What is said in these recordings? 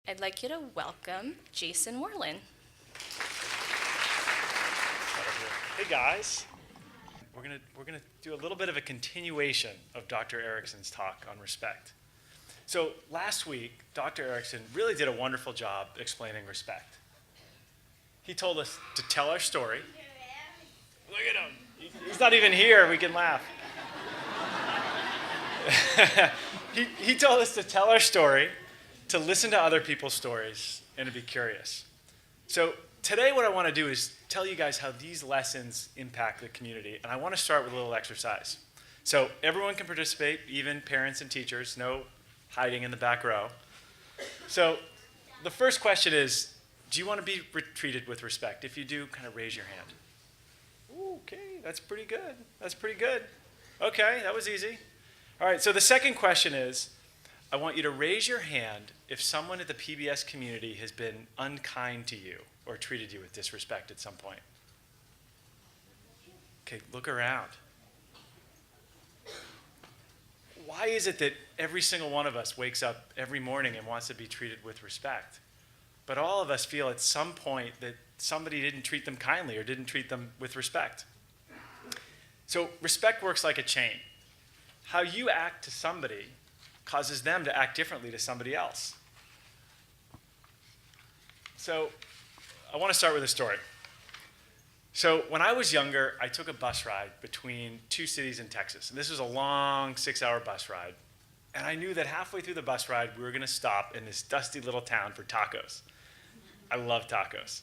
I'd like you to welcome Jason Werlin. Hey guys, we're gonna do a little bit of a continuation of Dr. Erickson's talk on respect. So last week, Dr. Erickson really did a wonderful job explaining respect. He told us to tell our story. Look at him. He's not even here. We can laugh. He told us to tell our story, to listen to other people's stories, and to be curious. So today what I want to do is tell you guys how these lessons impact the community. And I want to start with a little exercise. So everyone can participate, even parents and teachers, no hiding in the back row. So the first question is, do you want to be treated with respect? If you do, kind of raise your hand. Okay, that's pretty good. That's pretty good. Okay, that was easy. All right, so the second question is, I want you to raise your hand if someone at the PBS community has been unkind to you or treated you with disrespect at some point. Okay, look around. Why is it that every single one of us wakes up every morning and wants to be treated with respect? But all of us feel at some point that somebody didn't treat them kindly or didn't treat them with respect. So respect works like a chain. How you act to somebody causes them to act differently to somebody else. So I want to start with a story. So when I was younger, I took a bus ride between two cities in Texas. And this was a long 6-hour bus ride. And I knew that halfway through the bus ride, we were going to stop in this dusty little town for tacos. I love tacos.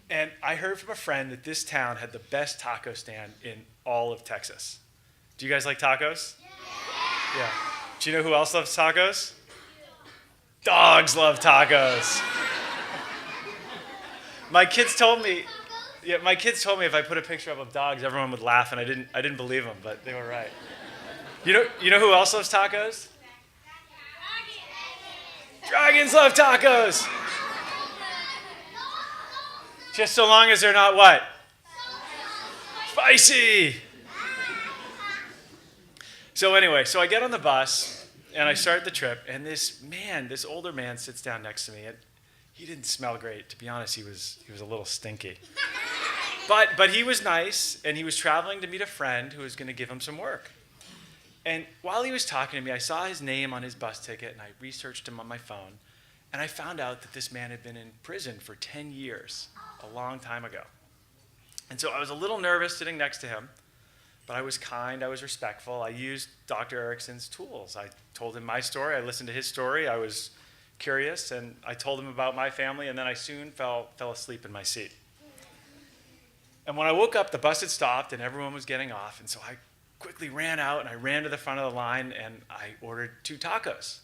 And I heard from a friend that this town had the best taco stand in all of Texas. Do you guys like tacos? Yeah. Do you know who else loves tacos? Dogs love tacos. My kids told me if I put a picture up of dogs, everyone would laugh, and I didn't believe them, but they were right. You know who else loves tacos? Dragons love tacos. Just so long as they're not what? Spicy. So anyway, I get on the bus, and I start the trip, and this older man sits down next to me, and he didn't smell great. To be honest, he was a little stinky. But he was nice, and he was traveling to meet a friend who was going to give him some work. And while he was talking to me, I saw his name on his bus ticket, and I researched him on my phone, and I found out that this man had been in prison for 10 years, a long time ago. And so I was a little nervous sitting next to him, but I was kind, I was respectful. I used Dr. Erickson's tools. I told him my story, I listened to his story, I was curious, and I told him about my family, and then I soon fell asleep in my seat. And when I woke up, the bus had stopped, and everyone was getting off, and so I quickly ran out, and I ran to the front of the line, and I ordered 2 tacos.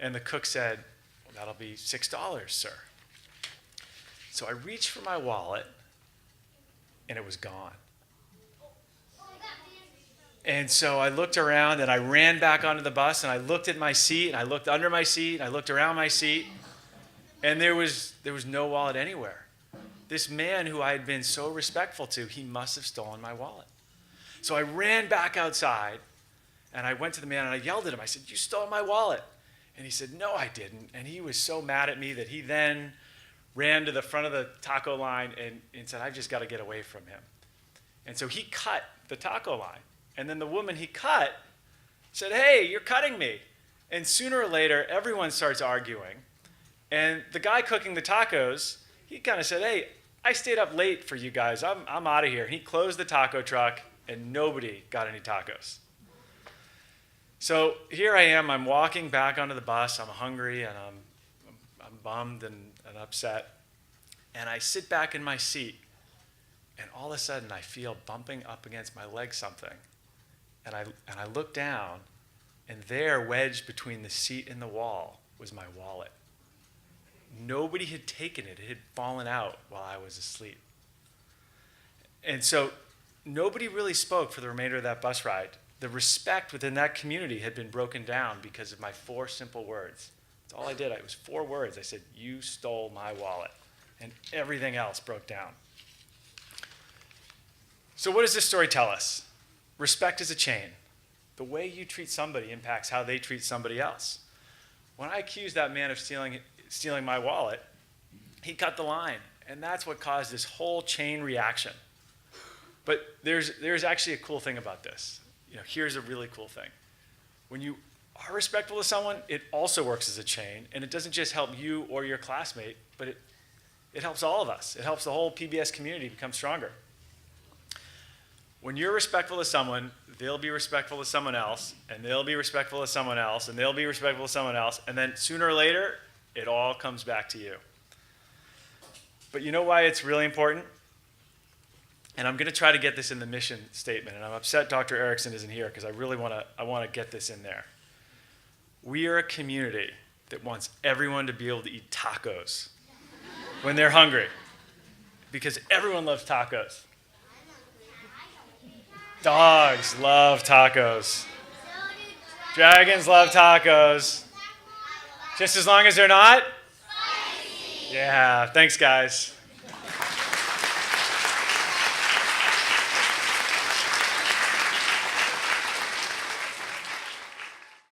And the cook said, "Well, that'll be $6, sir." So I reached for my wallet, and it was gone. And so I looked around, and I ran back onto the bus, and I looked at my seat, and I looked under my seat, and I looked around my seat, and there was no wallet anywhere. This man who I had been so respectful to, he must have stolen my wallet. So I ran back outside, and I went to the man, and I yelled at him. I said, "You stole my wallet." And he said, "No, I didn't." And he was so mad at me that he then ran to the front of the taco line and said, "I've just got to get away from him." And so he cut the taco line. And then the woman he cut said, "Hey, you're cutting me." And sooner or later, everyone starts arguing. And the guy cooking the tacos, he kind of said, "Hey, I stayed up late for you guys. I'm out of here." And he closed the taco truck, and nobody got any tacos. So here I am. I'm walking back onto the bus. I'm hungry, and I'm bummed and upset. And I sit back in my seat, and all of a sudden, I feel bumping up against my leg something. And I look down, and there, wedged between the seat and the wall, was my wallet. Nobody had taken it. It had fallen out while I was asleep. And so nobody really spoke for the remainder of that bus ride. The respect within that community had been broken down because of my 4 simple words. That's all I did. It was 4 words. I said, "You stole my wallet." And everything else broke down. So what does this story tell us? Respect is a chain. The way you treat somebody impacts how they treat somebody else. When I accused that man of stealing stealing my wallet, he cut the line. And that's what caused this whole chain reaction. But there's actually a cool thing about this. Here's a really cool thing. When you are respectful to someone, it also works as a chain, and it doesn't just help you or your classmate, but it helps all of us. It helps the whole PBS community become stronger. When you're respectful to someone, they'll be respectful to someone else, and they'll be respectful to someone else, and they'll be respectful to someone else, and then sooner or later, it all comes back to you. But you know why it's really important? And I'm going to try to get this in the mission statement, and I'm upset Dr. Erickson isn't here because I really want to get this in there. We are a community that wants everyone to be able to eat tacos when they're hungry, because everyone loves tacos. Dogs love tacos. Dragons love tacos. Just as long as they're not? Yeah, thanks guys.